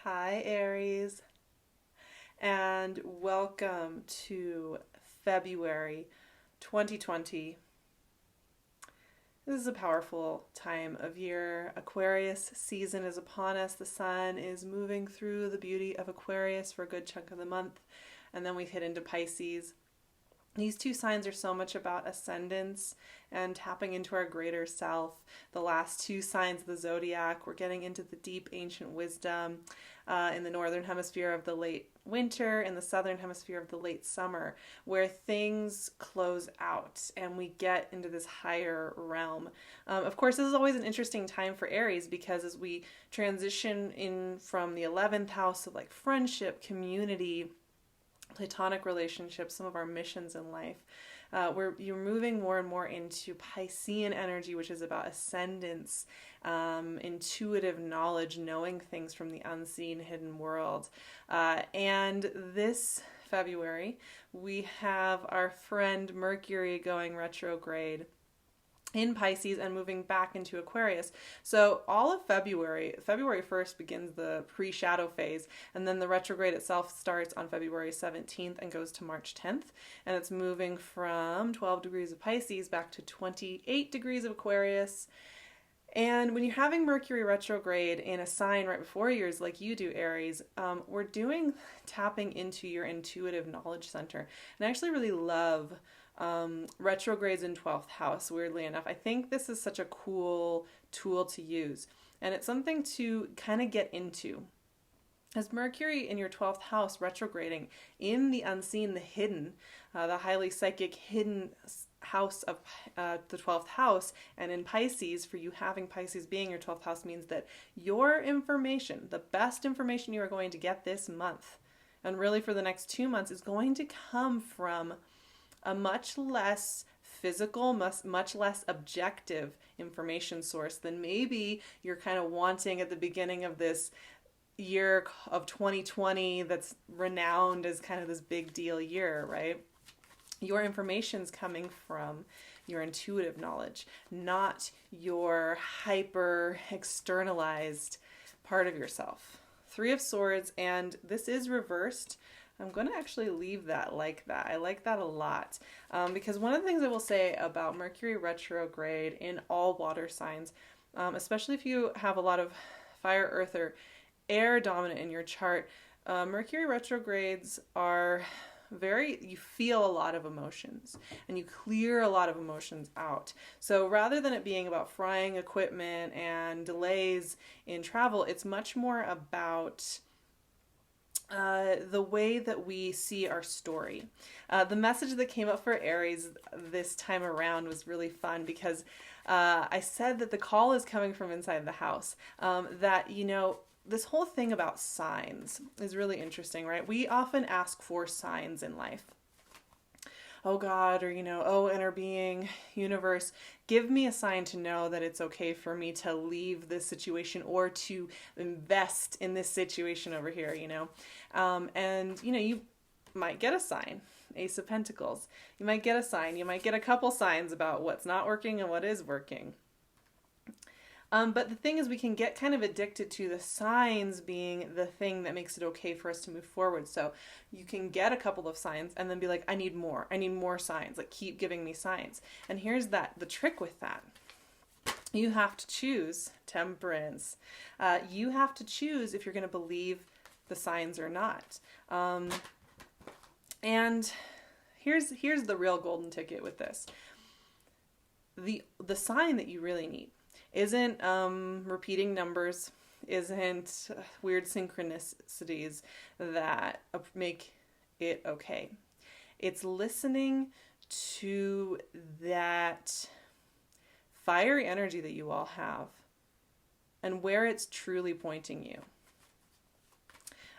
Hi, Aries, and welcome to February 2020. This is a powerful time of year. Aquarius season is upon us. The sun is moving through the beauty of Aquarius for a good chunk of the month, and then we hit into Pisces. These two signs are so much about ascendance and tapping into our greater self. The last two signs of the zodiac, we're getting into the deep ancient wisdom in the northern hemisphere of the late winter, in the southern hemisphere of the late summer, where things close out and we get into this higher realm. Of course, this is always an interesting time for Aries because as we transition in from the 11th house of like friendship, community, platonic relationships, some of our missions in life, you're moving more and more into Piscean energy, which is about ascendance, intuitive knowledge, knowing things from the unseen, hidden world. And this February, we have our friend Mercury going retrograde in Pisces and moving back into Aquarius. So all of February 1st begins the pre-shadow phase, and then the retrograde itself starts on February 17th and goes to March 10th, and it's moving from 12 degrees of Pisces back to 28 degrees of Aquarius. And when you're having Mercury retrograde in a sign right before yours, like you do, Aries, we're doing tapping into your intuitive knowledge center. And I actually really love retrogrades in 12th house, weirdly enough. I think this is such a cool tool to use, and it's something to kind of get into. As Mercury in your 12th house retrograding in the unseen, the hidden, the highly psychic hidden house of the 12th house, and in Pisces, for you having Pisces being your 12th house means that your information, the best information you are going to get this month, and really for the next 2 months, is going to come from a much less physical, much less objective information source than maybe you're kind of wanting at the beginning of this year of 2020 that's renowned as kind of this big deal year, right? Your information's coming from your intuitive knowledge, not your hyper externalized part of yourself. Three of Swords, and this is reversed. I'm going to actually leave that like that. I like that a lot because one of the things I will say about Mercury retrograde in all water signs, especially if you have a lot of fire, earth, or air dominant in your chart, Mercury retrogrades are you feel a lot of emotions and you clear a lot of emotions out. So rather than it being about frying equipment and delays in travel, it's much more about the way that we see our story. The message that came up for Aries this time around was really fun because I said that the call is coming from inside the house. That, this whole thing about signs is really interesting, right? We often ask for signs in life. Oh God, or, oh, inner being, universe, give me a sign to know that it's okay for me to leave this situation or to invest in this situation over here, and, you might get a sign, Ace of Pentacles. You might get a sign. You might get a couple signs about what's not working and what is working. But the thing is, we can get kind of addicted to the signs being the thing that makes it okay for us to move forward. So you can get a couple of signs and then be like, I need more signs, like keep giving me signs. And here's the trick with that. You have to choose Temperance. You have to choose if you're going to believe the signs or not. And here's the real golden ticket with this. The sign that you really need isn't repeating numbers, isn't weird synchronicities that make it okay. It's listening to that fiery energy that you all have and where it's truly pointing you.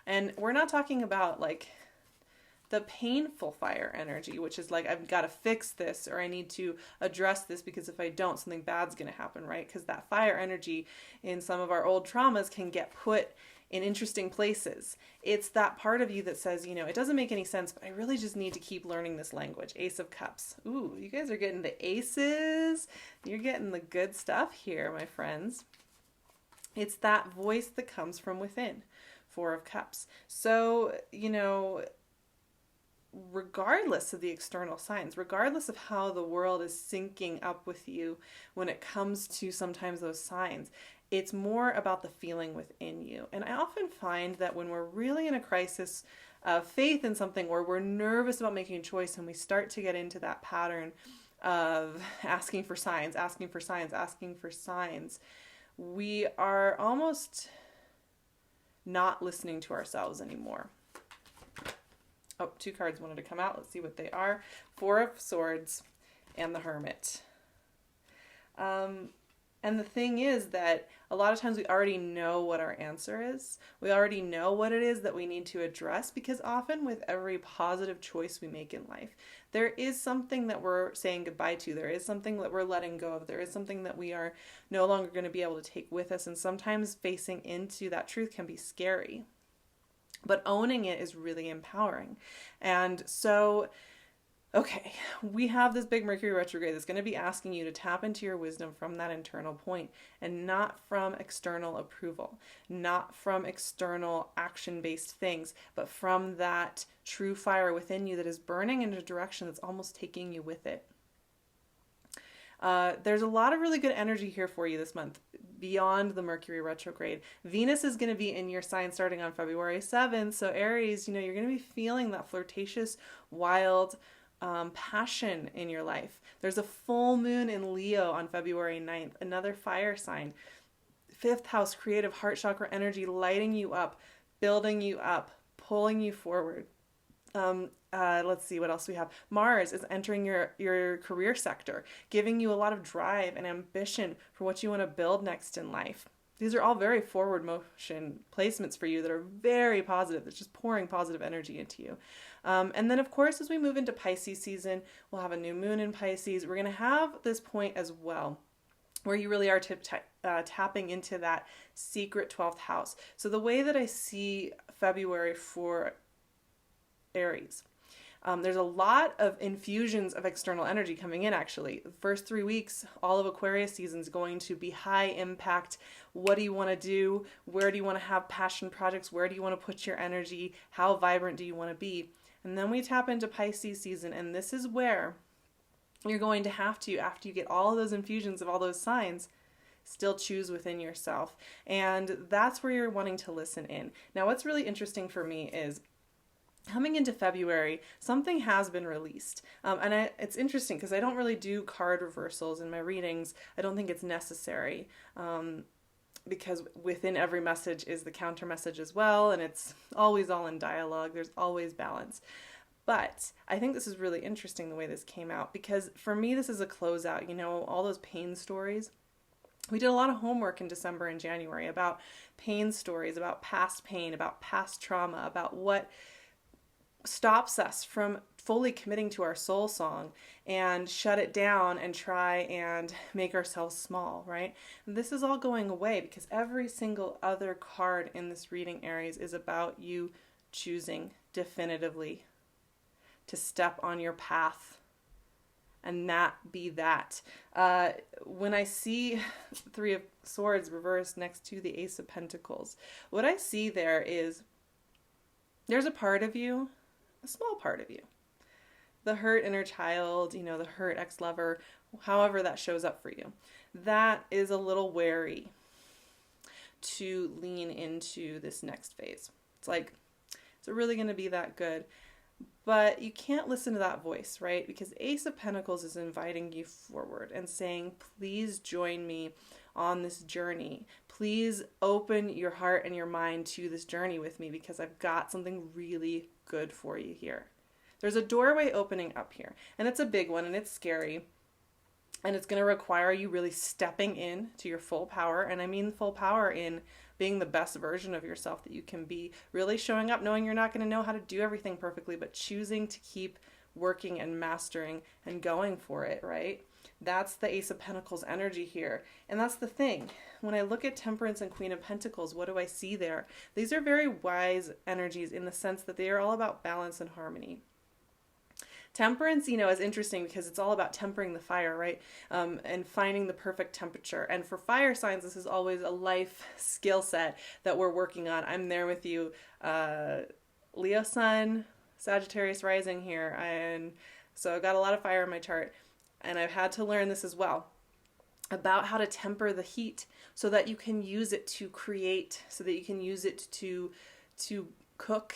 And we're not talking about like the painful fire energy, which is like, I've got to fix this or I need to address this because if I don't, something bad's going to happen, right? Because that fire energy in some of our old traumas can get put in interesting places. It's that part of you that says, it doesn't make any sense, but I really just need to keep learning this language. Ace of Cups. Ooh, you guys are getting the aces. You're getting the good stuff here, my friends. It's that voice that comes from within. Four of Cups. So, regardless of the external signs, regardless of how the world is syncing up with you when it comes to sometimes those signs, it's more about the feeling within you. And I often find that when we're really in a crisis of faith in something, or we're nervous about making a choice, and we start to get into that pattern of asking for signs, asking for signs, asking for signs, we are almost not listening to ourselves anymore. Oh, two cards wanted to come out. Let's see what they are. Four of Swords and the Hermit. And the thing is that a lot of times we already know what our answer is. We already know what it is that we need to address, because often with every positive choice we make in life, there is something that we're saying goodbye to. There is something that we're letting go of. There is something that we are no longer going to be able to take with us. And sometimes facing into that truth can be scary. But owning it is really empowering. And so, okay, we have this big Mercury retrograde that's going to be asking you to tap into your wisdom from that internal point, and not from external approval, not from external action-based things, but from that true fire within you that is burning in a direction that's almost taking you with it. There's a lot of really good energy here for you this month beyond the Mercury retrograde. Venus is going to be in your sign starting on February 7th. So Aries, you're going to be feeling that flirtatious, wild passion in your life. There's a full moon in Leo on February 9th, another fire sign. Fifth house, creative heart chakra energy, lighting you up, building you up, pulling you forward. Let's see what else we have. Mars is entering your career sector, giving you a lot of drive and ambition for what you want to build next in life. These are all very forward motion placements for you that are very positive. That's just pouring positive energy into you. And then, of course, as we move into Pisces season, we'll have a new moon in Pisces. We're going to have this point as well where you really are tapping into that secret 12th house. So the way that I see February for Aries, there's a lot of infusions of external energy coming in, actually. The first 3 weeks, all of Aquarius season is going to be high impact. What do you want to do? Where do you want to have passion projects? Where do you want to put your energy? How vibrant do you want to be? And then we tap into Pisces season, and this is where you're going to have to, after you get all of those infusions of all those signs, still choose within yourself. And that's where you're wanting to listen in. Now, what's really interesting for me is coming into February, something has been released. It's interesting because I don't really do card reversals in my readings. I don't think it's necessary because within every message is the counter message as well, and it's always all in dialogue. There's always balance. But I think this is really interesting the way this came out, because for me, this is a closeout. All those pain stories. We did a lot of homework in December and January about pain stories, about past pain, about past trauma, about what stops us from fully committing to our soul song and shut it down and try and make ourselves small, right? And this is all going away because every single other card in this reading, Aries, is about you choosing definitively to step on your path and not be that. When I see Three of Swords reversed next to the Ace of Pentacles, what I see there is there's a part of you, a small part of you, the hurt inner child, the hurt ex-lover, however that shows up for you, that is a little wary to lean into this next phase. It's like, is it really going to be that good? But you can't listen to that voice, right? Because Ace of Pentacles is inviting you forward and saying, please join me on this journey. Please open your heart and your mind to this journey with me, because I've got something really good for you here. There's a doorway opening up here, and it's a big one, and it's scary, and it's going to require you really stepping in to your full power. And I mean full power in being the best version of yourself that you can be, really showing up, knowing you're not going to know how to do everything perfectly, but choosing to keep working and mastering and going for it, right? That's the Ace of Pentacles energy here. And that's the thing. When I look at Temperance and Queen of Pentacles, what do I see there? These are very wise energies in the sense that they are all about balance and harmony. Temperance, is interesting because it's all about tempering the fire, right? And finding the perfect temperature. And for fire signs, this is always a life skill set that we're working on. I'm there with you. Leo sun, Sagittarius rising here. And so I've got a lot of fire in my chart. And I've had to learn this as well, about how to temper the heat so that you can use it to create, so that you can use it to cook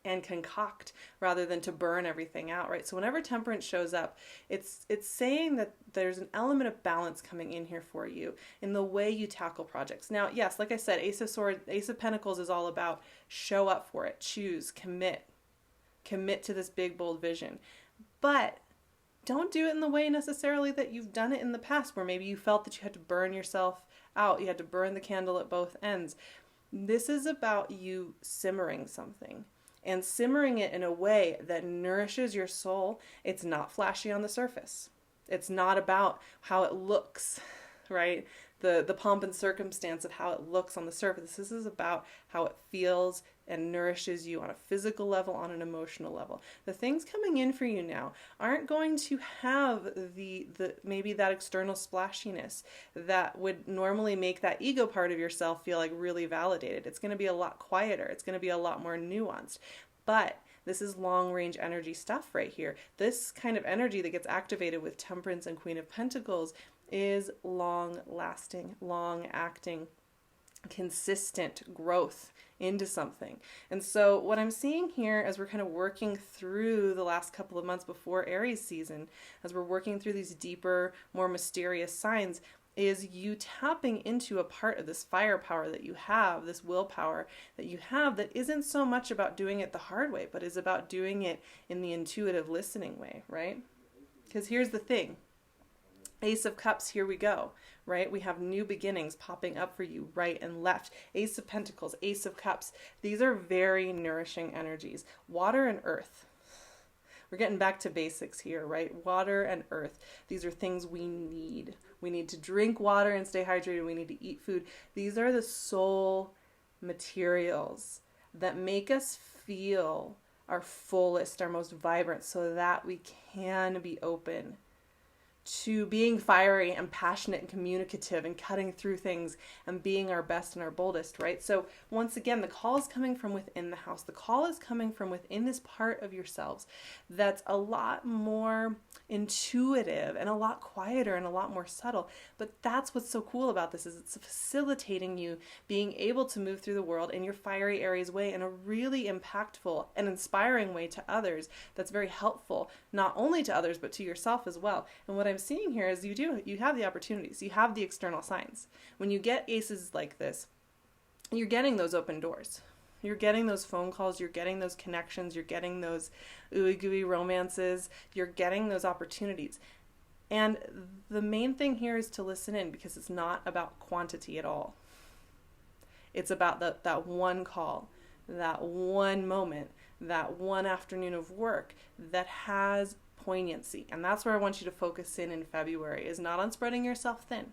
and concoct rather than to burn everything out, right? So whenever temperance shows up, it's saying that there's an element of balance coming in here for you in the way you tackle projects. Now, yes, like I said, Ace of Pentacles is all about show up for it, choose, commit to this big, bold vision. But don't do it in the way necessarily that you've done it in the past, where maybe you felt that you had to burn yourself out, you had to burn the candle at both ends. This is about you simmering something, and simmering it in a way that nourishes your soul. It's not flashy on the surface. It's not about how it looks, right? The pomp and circumstance of how it looks on the surface. This is about how it feels and nourishes you on a physical level, on an emotional level. The things coming in for you now aren't going to have the maybe that external splashiness that would normally make that ego part of yourself feel like really validated. It's going to be a lot quieter. It's going to be a lot more nuanced. But this is long range energy stuff right here. This kind of energy that gets activated with Temperance and Queen of Pentacles is long lasting, long acting, consistent growth into something. And so what I'm seeing here as we're kind of working through the last couple of months before Aries season, as we're working through these deeper, more mysterious signs, is you tapping into a part of this firepower that you have, this willpower that you have, that isn't so much about doing it the hard way, but is about doing it in the intuitive listening way, right? Because here's the thing. Ace of Cups, here we go, right? We have new beginnings popping up for you right and left. Ace of Pentacles, Ace of Cups. These are very nourishing energies. Water and earth. We're getting back to basics here, right? Water and earth. These are things we need. We need to drink water and stay hydrated. We need to eat food. These are the soul materials that make us feel our fullest, our most vibrant, so that we can be open to being fiery and passionate and communicative and cutting through things and being our best and our boldest, right? So once again, the call is coming from within the house. The call is coming from within this part of yourselves that's a lot more intuitive and a lot quieter and a lot more subtle. But that's what's so cool about this, is it's facilitating you being able to move through the world in your fiery Aries way in a really impactful and inspiring way to others that's very helpful, not only to others, but to yourself as well. And what I'm seeing here is you have the opportunities, you have the external signs. When you get aces like this, you're getting those open doors. You're getting those phone calls, you're getting those connections, you're getting those ooey gooey romances, you're getting those opportunities. And the main thing here is to listen in, because it's not about quantity at all. It's about that one call, that one moment, that one afternoon of work that has poignancy. And that's where I want you to focus in February, is not on spreading yourself thin,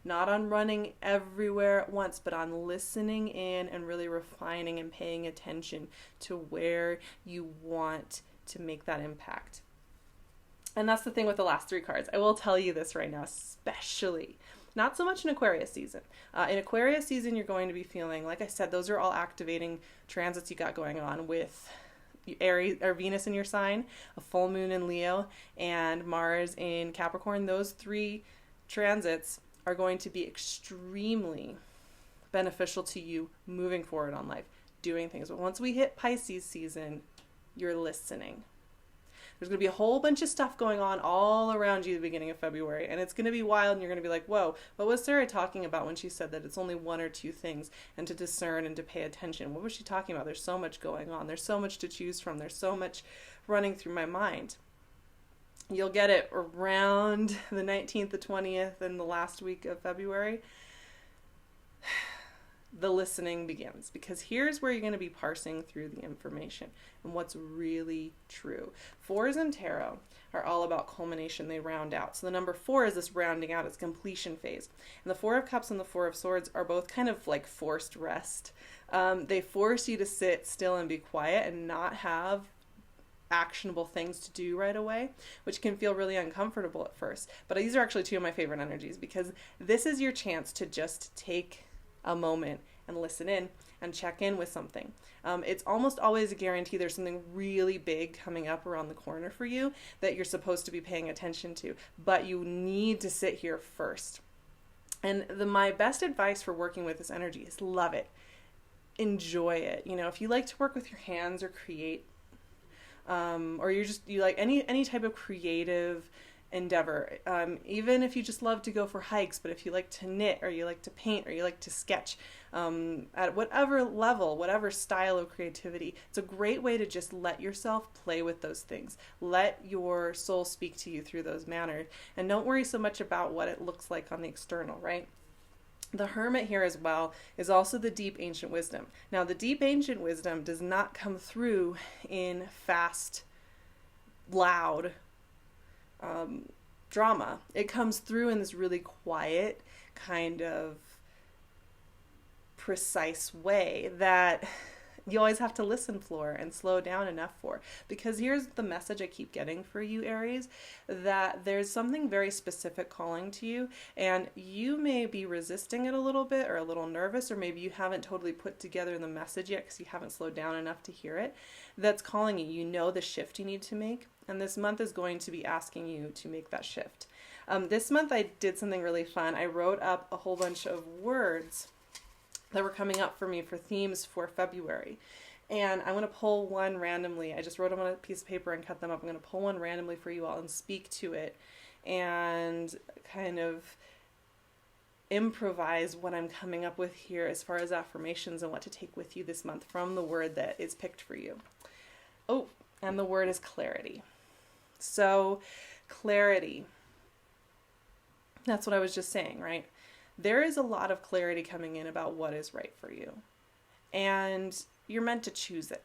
not on running everywhere at once, but on listening in and really refining and paying attention to where you want to make that impact. And that's the thing with the last three cards. I will tell you this right now, especially not so much in Aquarius season. In Aquarius season, you're going to be feeling, like I said, those are all activating transits you got going on with Aries or Venus in your sign, a full moon in Leo, and Mars in Capricorn. Those three transits are going to be extremely beneficial to you moving forward on life, doing things. But once we hit Pisces season, you're listening. There's going to be a whole bunch of stuff going on all around you at the beginning of February, and it's going to be wild, and you're going to be like, whoa, what was Sarah talking about when she said that it's only one or two things, and to discern and to pay attention? What was she talking about? There's so much going on. There's so much to choose from. There's so much running through my mind. You'll get it around the 19th, the 20th, and the last week of February. The listening begins, because here's where you're going to be parsing through the information and what's really true. Fours in tarot are all about culmination. They round out. So the number 4 is this rounding out, it's completion phase. And the 4 of Cups and the 4 of Swords are both kind of like forced rest. They force you to sit still and be quiet and not have actionable things to do right away, which can feel really uncomfortable at first. But these are actually two of my favorite energies, because this is your chance to just take a moment and listen in and check in with something. It's almost always a guarantee there's something really big coming up around the corner for you that you're supposed to be paying attention to, but you need to sit here first. And my best advice for working with this energy is love it. Enjoy it. You know, if you like to work with your hands or create, or you like any type of creative endeavor, even if you just love to go for hikes, but if you like to knit, or you like to paint, or you like to sketch, at whatever level, whatever style of creativity, it's a great way to just let yourself play with those things. Let your soul speak to you through those manners, and don't worry so much about what it looks like on the external, right? The Hermit here as well is also the deep ancient wisdom. Now, the deep ancient wisdom does not come through in fast, loud drama. It comes through in this really quiet, kind of precise way that you always have to listen for and slow down enough for. Because here's the message I keep getting for you, Aries, that there's something very specific calling to you, and you may be resisting it a little bit, or a little nervous, or maybe you haven't totally put together the message yet because you haven't slowed down enough to hear it. That's calling you. You know the shift you need to make, and this month is going to be asking you to make that shift. This month I did something really fun. I wrote up a whole bunch of words that were coming up for me for themes for February. And I'm going to pull one randomly. I just wrote them on a piece of paper and cut them up. I'm going to pull one randomly for you all and speak to it and kind of improvise what I'm coming up with here as far as affirmations and what to take with you this month from the word that is picked for you. Oh, and the word is clarity. So, clarity. That's what I was just saying, right? There is a lot of clarity coming in about what is right for you. And you're meant to choose it.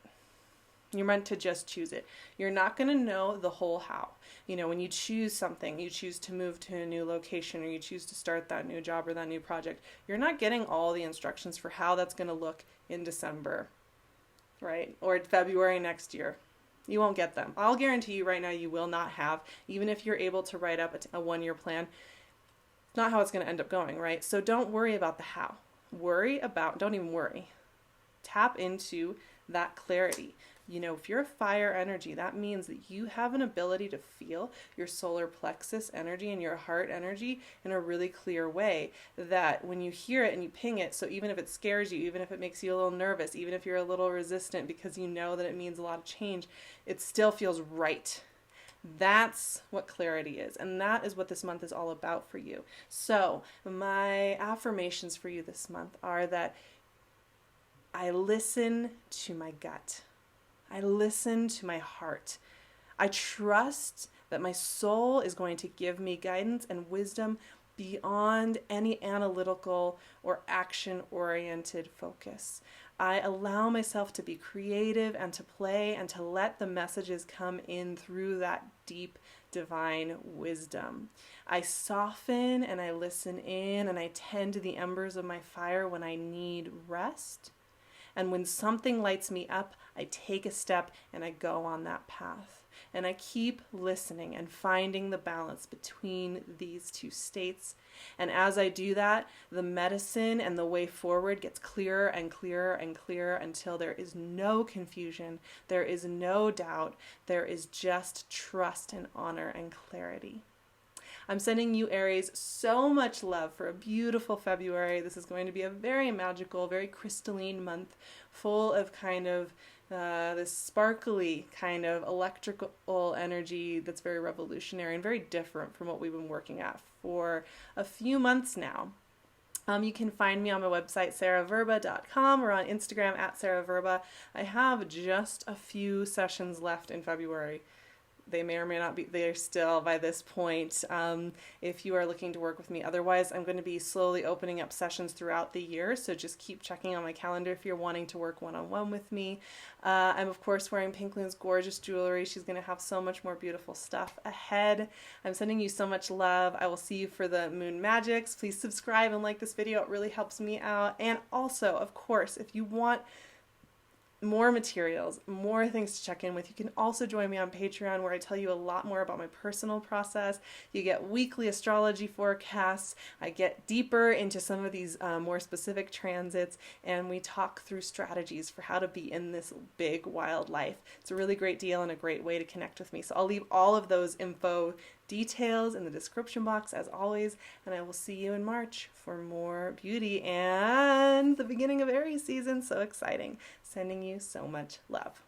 You're meant to just choose it. You're not going to know the whole how. You know, when you choose something, you choose to move to a new location, or you choose to start that new job or that new project, you're not getting all the instructions for how that's going to look in December, right? Or February next year. You won't get them. I'll guarantee you right now you will not have, even if you're able to write up a one-year plan, not how it's going to end up going, right? So don't worry about the how. Don't even worry. Tap into that clarity. You know, if you're a fire energy, that means that you have an ability to feel your solar plexus energy and your heart energy in a really clear way, that when you hear it and you ping it, so even if it scares you, even if it makes you a little nervous, even if you're a little resistant because you know that it means a lot of change, it still feels right. That's what clarity is, and that is what this month is all about for you. So my affirmations for you this month are that I listen to my gut. I listen to my heart. I trust that my soul is going to give me guidance and wisdom beyond any analytical or action-oriented focus. I allow myself to be creative and to play and to let the messages come in through that deep divine wisdom. I soften and I listen in and I tend to the embers of my fire when I need rest. And when something lights me up, I take a step and I go on that path. And I keep listening and finding the balance between these two states. And as I do that, the medicine and the way forward gets clearer and clearer and clearer until there is no confusion, there is no doubt, there is just trust and honor and clarity. I'm sending you, Aries, so much love for a beautiful February. This is going to be a very magical, very crystalline month, full of kind of this sparkly kind of electrical energy that's very revolutionary and very different from what we've been working at for a few months now. You can find me on my website, SARAHverba.com, or on Instagram @SARAHverba. I have just a few sessions left in February. They may or may not be there still by this point, if you are looking to work with me. Otherwise, I'm going to be slowly opening up sessions throughout the year, so just keep checking on my calendar if you're wanting to work one-on-one with me. I'm, of course, wearing PinkLune's gorgeous jewelry. She's going to have so much more beautiful stuff ahead. I'm sending you so much love. I will see you for the Moon Magics. Please subscribe and like this video. It really helps me out. And also, of course, if you want more materials, more things to check in with. You can also join me on Patreon, where I tell you a lot more about my personal process. You get weekly astrology forecasts. I get deeper into some of these more specific transits, and we talk through strategies for how to be in this big, wild life. It's a really great deal and a great way to connect with me. So I'll leave all of those info details in the description box as always, and I will see you in March for more beauty and the beginning of Aries season. So exciting. Sending you so much love.